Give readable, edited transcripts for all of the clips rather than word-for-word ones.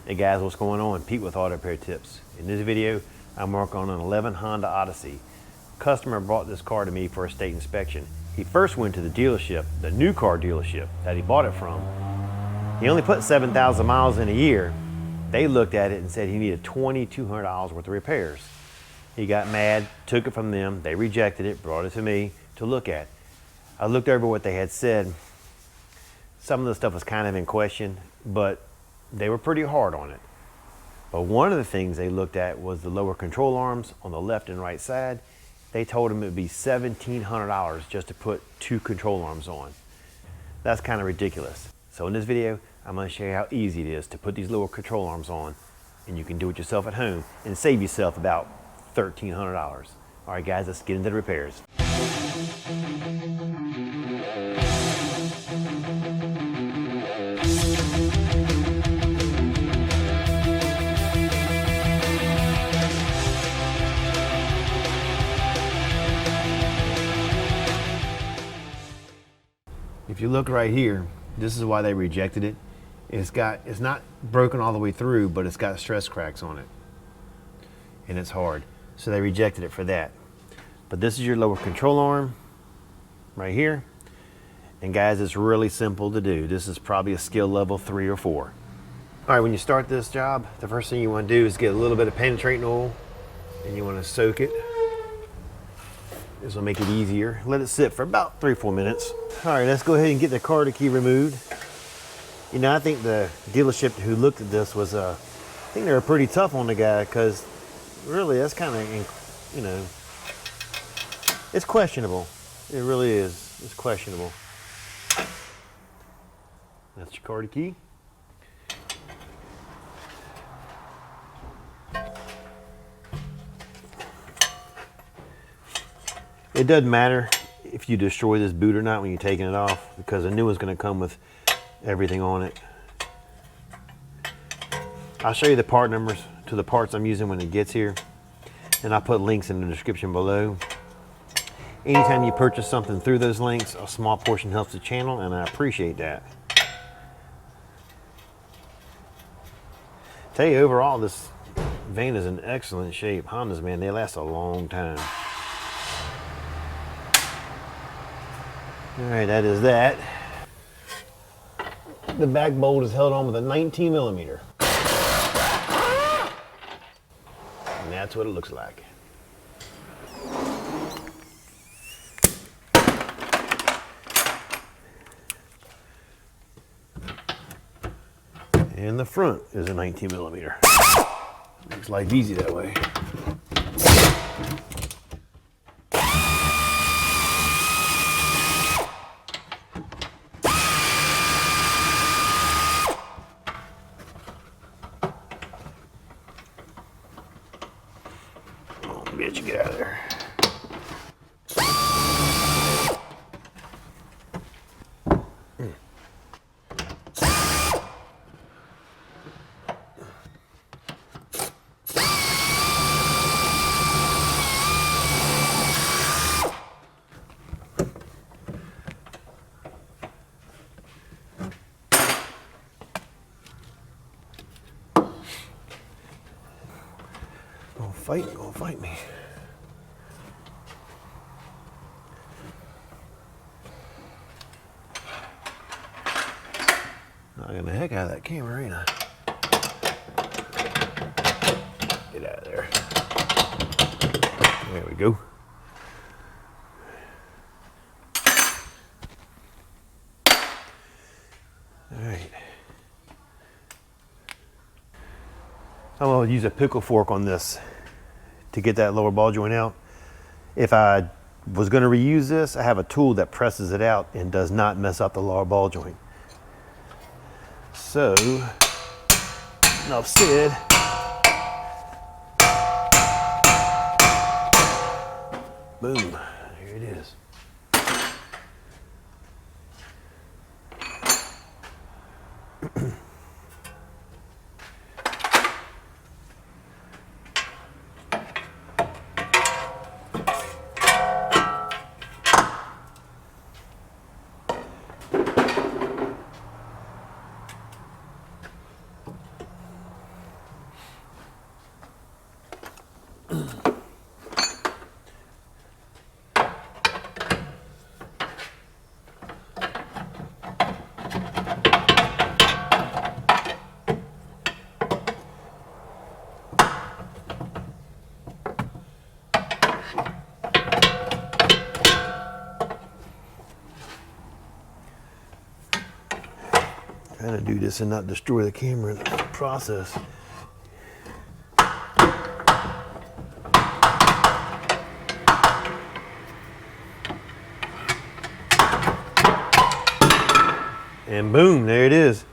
Hey guys, what's going on? Pete with Auto Repair Tips. In this video, I'm working on an 11 Honda Odyssey. Customer brought this car to me for a state inspection. He first went to the dealership, the new car dealership that he bought it from. He only put 7,000 miles in a year. They looked at it and said he needed $2,200 worth of repairs. He got mad, took it from them, they rejected it, brought it to me to look at. I looked over what they had said. Some of the stuff was kind of in question, but they were pretty hard on it. But one of the things they looked at was the lower control arms on the left and right side. They told him it would be $1,700 just to put 2 control arms on. That's kind of ridiculous. So in this video, I'm going to show you how easy it is to put these lower control arms on, and you can do it yourself at home and save yourself about $1,300. All right guys, let's get into the repairs. If you look right here, this is why they rejected it. It's not broken all the way through, but it's got stress cracks on it. And it's hard. So they rejected it for that. But this is your lower control arm right here. And guys, it's really simple to do. This is probably a skill level 3 or 4. All right, when you start this job, the first thing you want to do is get a little bit of penetrating oil and you want to soak it. This will make it easier. Let it sit for about 3-4 minutes. All right, let's go ahead and get the car key removed. You know, I think the dealership who looked at this was, I think they were pretty tough on the guy, because really that's kind of, you know, it's questionable. It really is. It's questionable. That's your car key. It doesn't matter if you destroy this boot or not when you're taking it off, because a new one's going to come with everything on it. I'll show you the part numbers to the parts I'm using when it gets here, and I'll put links in the description below. Anytime you purchase something through those links, a small portion helps the channel, and I appreciate that. Tell you, overall, this van is in excellent shape. Hondas, man, they last a long time. All right, that is that. The back bolt is held on with a 19 millimeter. And that's what it looks like. And the front is a 19 millimeter. Makes life easy that way. Get you get out of there. Don't fight me. Knocking the heck out of that camera, ain't I? Get out of there. There we go. All right. I'm going to use a pickle fork on this to get that lower ball joint out. If I was going to reuse this, I have a tool that presses it out and does not mess up the lower ball joint. So, enough said. Boom, here it is. do this and not destroy the camera in the process. And boom, there it is.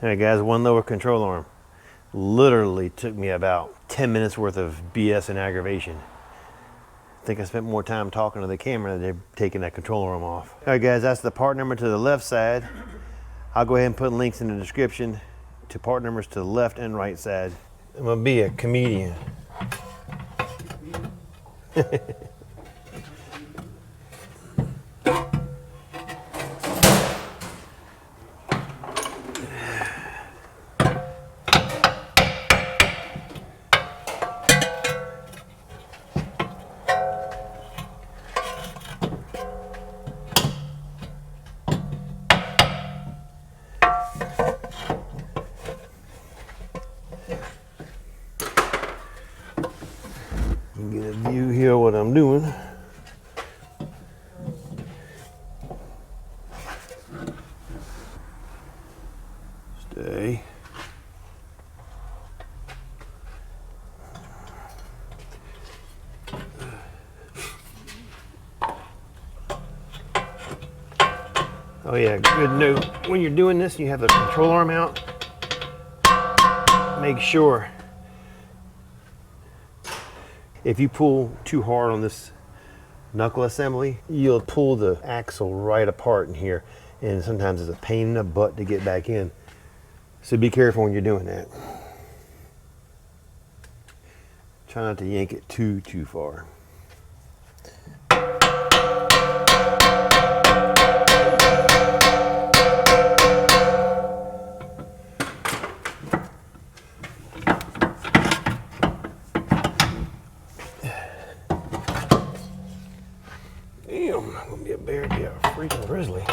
All right, guys, one lower control arm. Literally took me about 10 minutes worth of BS and aggravation. I think I spent more time talking to the camera than taking that control arm off. All right, guys, that's the part number to the left side. I'll go ahead and put links in the description to part numbers to the left and right side. I'm gonna be a comedian. Get a view here of what I'm doing. Stay. Oh yeah, good note. When you're doing this, you have the control arm out. Make sure if you pull too hard on this knuckle assembly, you'll pull the axle right apart in here, and sometimes it's a pain in the butt to get back in. So be careful when you're doing that. Try not to yank it too far. Damn, I'm gonna be a bear, be a freaking grizzly.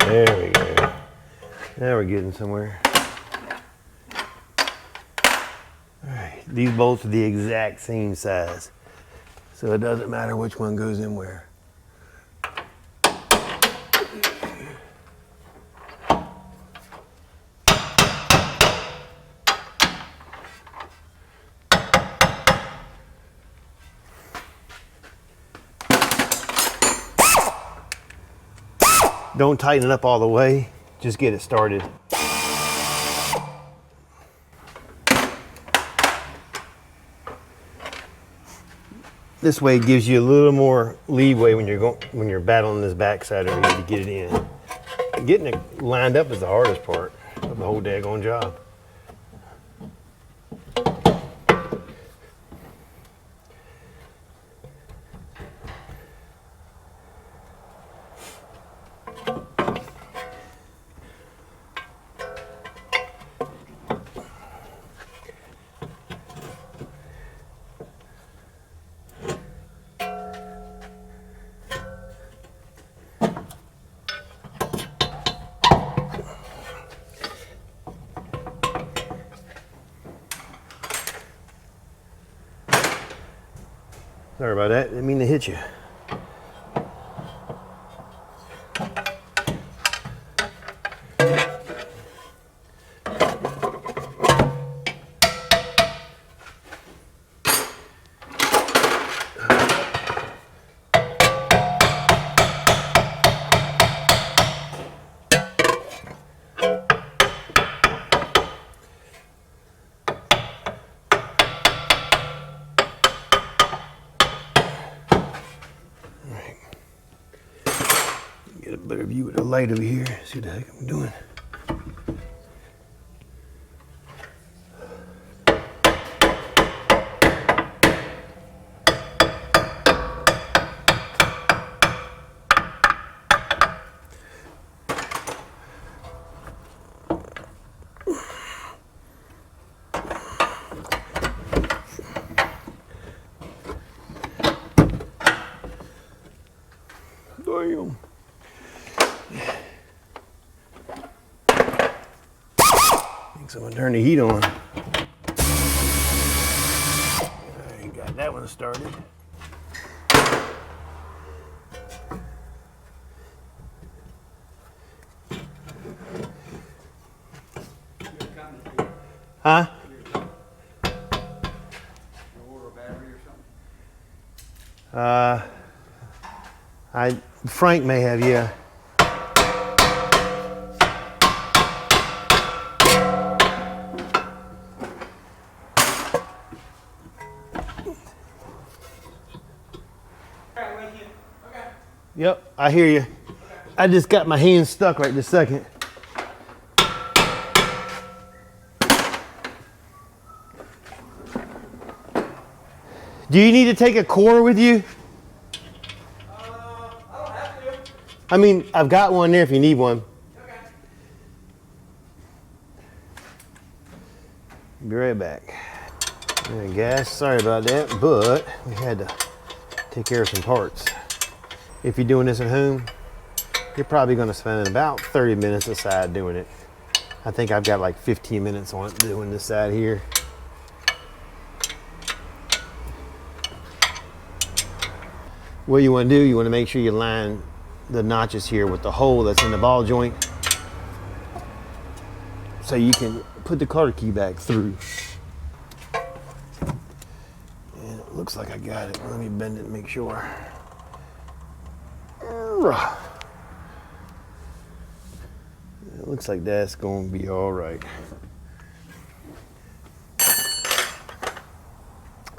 There we go. Now we're getting somewhere. Alright, these bolts are the exact same size, so it doesn't matter which one goes in where. Don't tighten it up all the way, just get it started. This way it gives you a little more leeway when you're battling this backside over here to get it in. Getting it lined up is the hardest part of the whole daggone job. Sorry about that, didn't mean to hit you. Get a better view with the light over here. See what the heck I'm doing. Bam. Think someone turned the heat on. Alright, got that one started. Huh? Frank may have, yeah. Yep, I hear you. I just got my hands stuck right this second. Do you need to take a core with you? I don't have to. I mean, I've got one there if you need one. Okay. Be right back. All right, guys, sorry about that, but we had to take care of some parts. If you're doing this at home, you're probably going to spend about 30 minutes aside doing it. I think I've got like 15 minutes on it doing this side here. What you want to do, you want to make sure you line the notches here with the hole that's in the ball joint so you can put the carter key back through. And it looks like I got it. Let me bend it and make sure. It looks like that's going to be all right.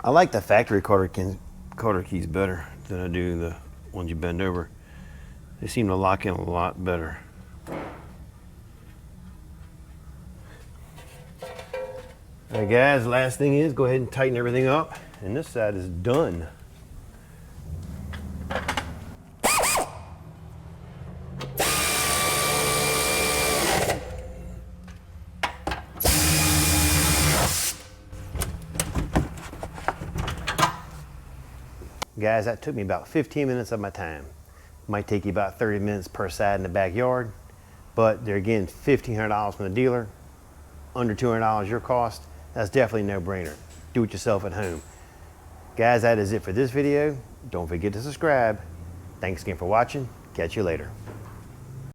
I like the factory carter keys better than I do the ones you bend over. They seem to lock in a lot better. All right, guys, last thing is go ahead and tighten everything up, and this side is done. Guys, that took me about 15 minutes of my time. Might take you about 30 minutes per side in the backyard, but they're again $1,500 from the dealer, under $200 your cost. That's definitely a no-brainer. Do it yourself at home. Guys, that is it for this video. Don't forget to subscribe. Thanks again for watching. Catch you later.